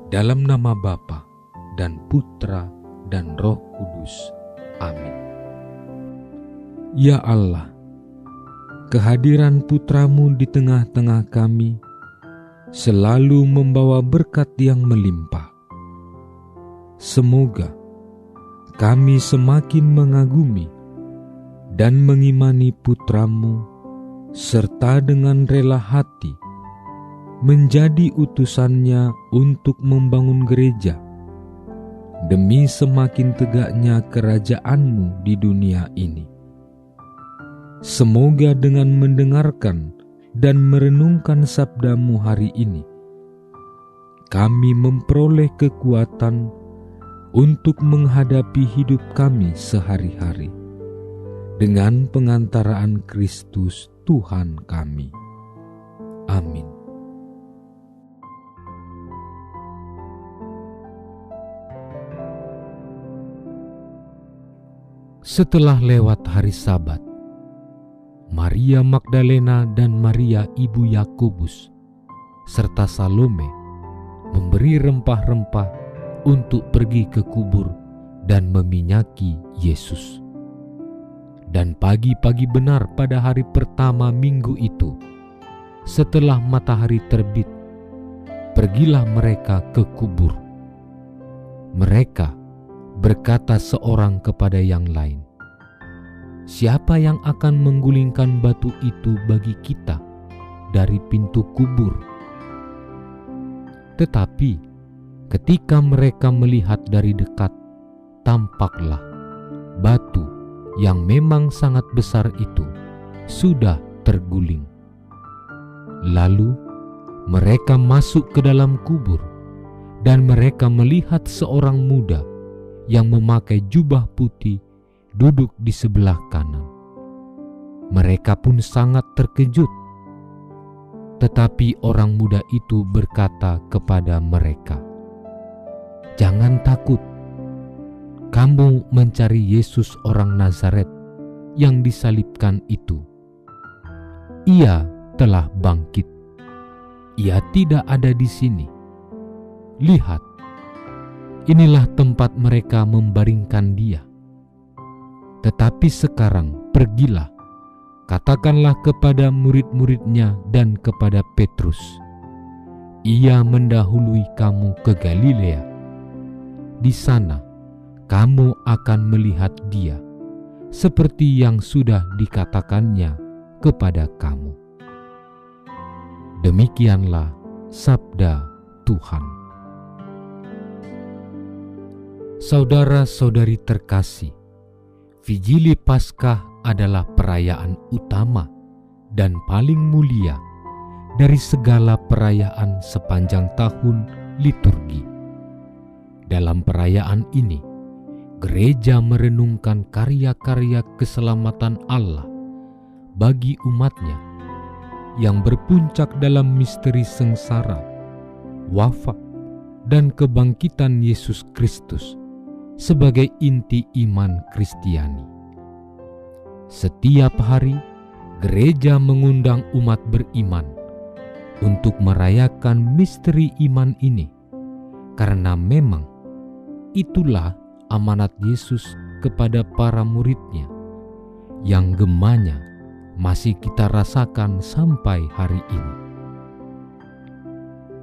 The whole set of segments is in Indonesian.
Dalam nama Bapa dan Putra dan Roh Kudus. Amin. Ya Allah, kehadiran Putra-Mu di tengah-tengah kami selalu membawa berkat yang melimpah. Semoga kami semakin mengagumi dan mengimani Putra-Mu, serta dengan rela hati menjadi utusannya untuk membangun gereja, demi semakin tegaknya kerajaan-Mu di dunia ini. Semoga dengan mendengarkan dan merenungkan sabda-Mu hari ini, kami memperoleh kekuatan untuk menghadapi hidup kami sehari-hari dengan pengantaraan Kristus Tuhan kami. Amin. Setelah lewat hari Sabat, Maria Magdalena dan Maria ibu Yakobus serta Salome memberi rempah-rempah untuk pergi ke kubur dan meminyaki Yesus. Dan pagi-pagi benar pada hari pertama minggu itu, setelah matahari terbit, pergilah mereka ke kubur. Mereka berkata seorang kepada yang lain, "Siapa yang akan menggulingkan batu itu bagi kita dari pintu kubur?" Tetapi ketika mereka melihat dari dekat, tampaklah batu yang memang sangat besar itu sudah terguling. Lalu mereka masuk ke dalam kubur, dan mereka melihat seorang muda yang memakai jubah putih duduk di sebelah kanan. Mereka pun sangat terkejut. Tetapi orang muda itu berkata kepada mereka, "Jangan takut. Kamu mencari Yesus orang Nazaret yang disalibkan itu. Ia telah bangkit. Ia tidak ada di sini. Lihat, inilah tempat mereka membaringkan dia. Tetapi sekarang pergilah, katakanlah kepada murid-muridnya dan kepada Petrus, ia mendahului kamu ke Galilea. Di sana kamu akan melihat dia, seperti yang sudah dikatakannya kepada kamu." Demikianlah sabda Tuhan. Saudara-saudari terkasih, Vigili Paskah adalah perayaan utama dan paling mulia dari segala perayaan sepanjang tahun liturgi. Dalam perayaan ini, gereja merenungkan karya-karya keselamatan Allah bagi umatnya yang berpuncak dalam misteri sengsara, wafat, dan kebangkitan Yesus Kristus sebagai inti iman Kristiani. Setiap hari, gereja mengundang umat beriman untuk merayakan misteri iman ini, karena memang itulah amanat Yesus kepada para muridnya, yang gemanya masih kita rasakan sampai hari ini.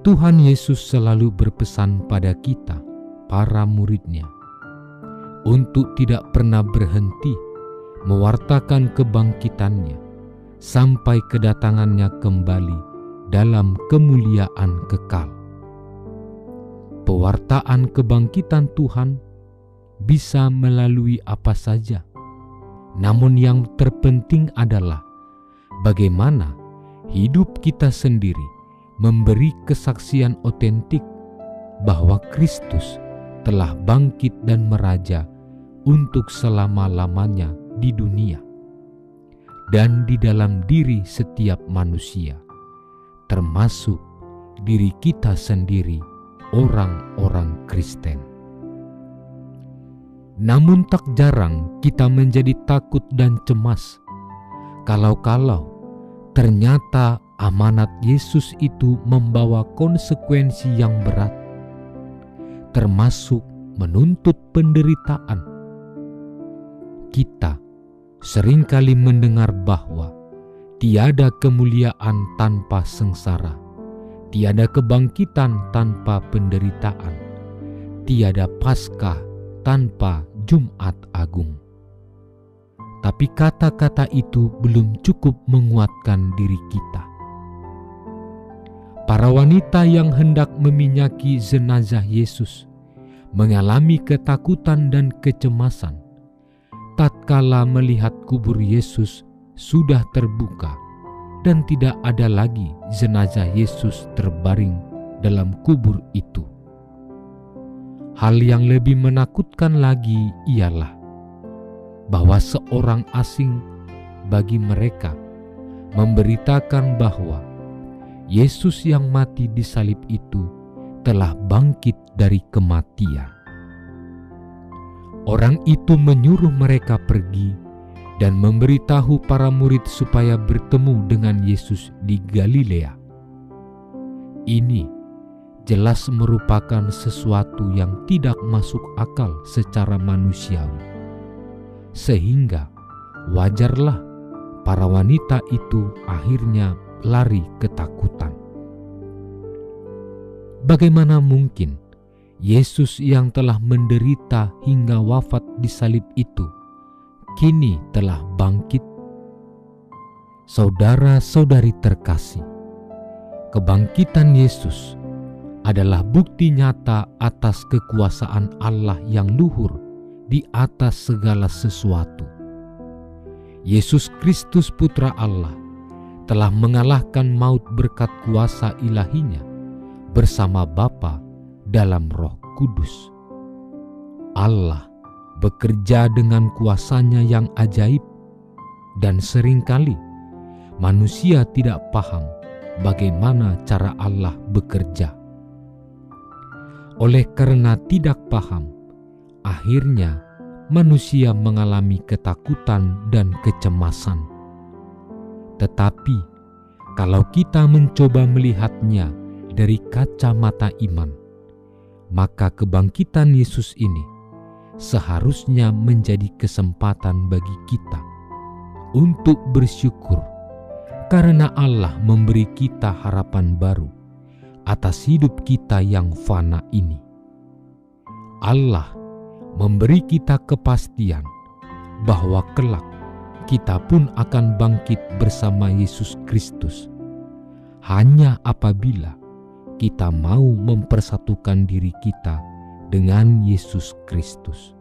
Tuhan Yesus selalu berpesan pada kita, para muridnya, untuk tidak pernah berhenti mewartakan kebangkitannya sampai kedatangannya kembali dalam kemuliaan kekal. Pewartaan kebangkitan Tuhan bisa melalui apa saja, namun yang terpenting adalah bagaimana hidup kita sendiri memberi kesaksian otentik bahwa Kristus telah bangkit dan meraja untuk selama-lamanya di dunia dan di dalam diri setiap manusia, termasuk diri kita sendiri, orang-orang Kristen. Namun tak jarang kita menjadi takut dan cemas kalau-kalau ternyata amanat Yesus itu membawa konsekuensi yang berat termasuk menuntut penderitaan. Kita seringkali mendengar bahwa tiada kemuliaan tanpa sengsara, tiada kebangkitan tanpa penderitaan, tiada Paskah tanpa Jumat Agung. Tapi kata-kata itu belum cukup menguatkan diri kita. Para wanita yang hendak meminyaki jenazah Yesus mengalami ketakutan dan kecemasan tatkala melihat kubur Yesus sudah terbuka dan tidak ada lagi jenazah Yesus terbaring dalam kubur itu. Hal yang lebih menakutkan lagi ialah bahwa seorang asing bagi mereka memberitakan bahwa Yesus yang mati di salib itu telah bangkit dari kematian. Orang itu menyuruh mereka pergi dan memberitahu para murid supaya bertemu dengan Yesus di Galilea. Ini jelas merupakan sesuatu yang tidak masuk akal secara manusiawi, sehingga wajarlah para wanita itu akhirnya lari ketakutan. Bagaimana mungkin Yesus yang telah menderita hingga wafat di salib itu kini telah bangkit? Saudara-saudari terkasih, kebangkitan Yesus adalah bukti nyata atas kekuasaan Allah yang luhur di atas segala sesuatu. Yesus Kristus Putra Allah telah mengalahkan maut berkat kuasa ilahinya bersama Bapa dalam Roh Kudus. Allah bekerja dengan kuasanya yang ajaib, dan seringkali manusia tidak paham bagaimana cara Allah bekerja. Oleh karena tidak paham, akhirnya manusia mengalami ketakutan dan kecemasan. Tetapi kalau kita mencoba melihatnya dari kacamata iman, maka kebangkitan Yesus ini seharusnya menjadi kesempatan bagi kita untuk bersyukur karena Allah memberi kita harapan baru atas hidup kita yang fana ini. Allah memberi kita kepastian bahwa kelak kita pun akan bangkit bersama Yesus Kristus, hanya apabila kita mau mempersatukan diri kita dengan Yesus Kristus.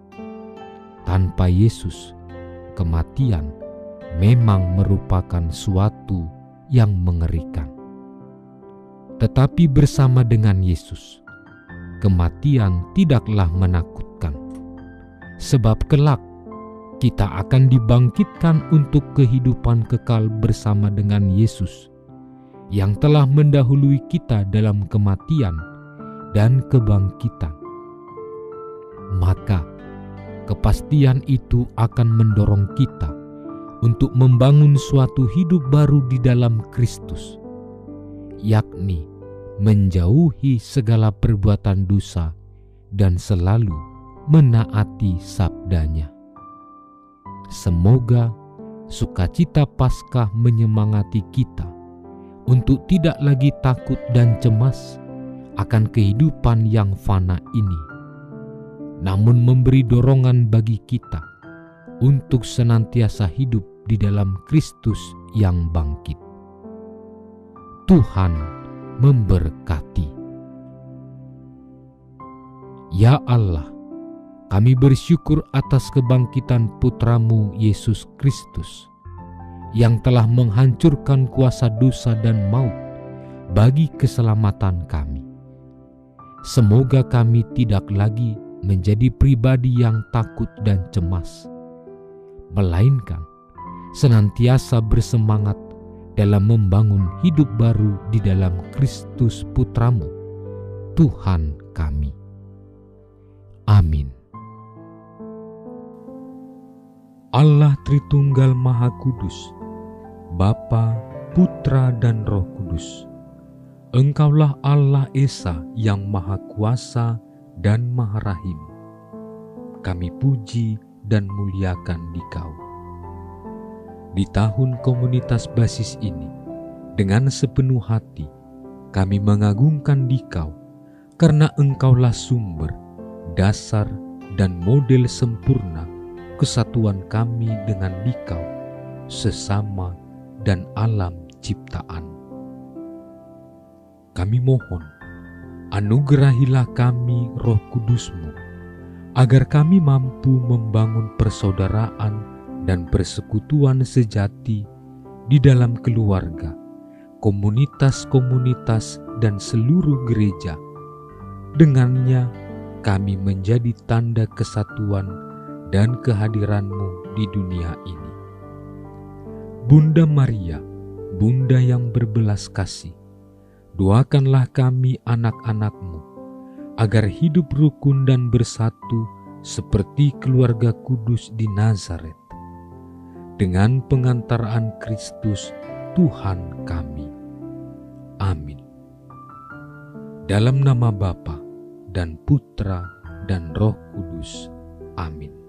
Tanpa Yesus, kematian memang merupakan suatu yang mengerikan. Tetapi bersama dengan Yesus, kematian tidaklah menakutkan, sebab kelak kita akan dibangkitkan untuk kehidupan kekal bersama dengan Yesus yang telah mendahului kita dalam kematian dan kebangkitan. Maka kepastian itu akan mendorong kita untuk membangun suatu hidup baru di dalam Kristus, yakni menjauhi segala perbuatan dosa dan selalu menaati sabdanya. Semoga sukacita Paskah menyemangati kita untuk tidak lagi takut dan cemas akan kehidupan yang fana ini, namun memberi dorongan bagi kita untuk senantiasa hidup di dalam Kristus yang bangkit. Tuhan memberkati. Ya Allah, kami bersyukur atas kebangkitan Putra-Mu Yesus Kristus yang telah menghancurkan kuasa dosa dan maut bagi keselamatan kami. Semoga kami tidak lagi menjadi pribadi yang takut dan cemas, melainkan senantiasa bersemangat dalam membangun hidup baru di dalam Kristus Putra-Mu, Tuhan kami. Amin. Allah Tritunggal Maha Kudus, Bapa, Putra, dan Roh Kudus, Engkaulah Allah Esa yang Maha Kuasa dan Maharahim. Kami puji dan muliakan Dikau. Di tahun komunitas basis ini, dengan sepenuh hati, kami mengagungkan Dikau, karena Engkaulah sumber, dasar, dan model sempurna kesatuan kami dengan Dikau, sesama dan alam ciptaan. Kami mohon, anugerahilah kami Roh Kudus-Mu, agar kami mampu membangun persaudaraan dan persekutuan sejati di dalam keluarga, komunitas-komunitas, dan seluruh gereja. Dengannya kami menjadi tanda kesatuan dan kehadiran-Mu di dunia ini. Bunda Maria, Bunda yang berbelas kasih, doakanlah kami anak-anak-Mu, agar hidup rukun dan bersatu seperti keluarga kudus di Nazaret, dengan pengantaraan Kristus Tuhan kami. Amin. Dalam nama Bapa dan Putra dan Roh Kudus. Amin.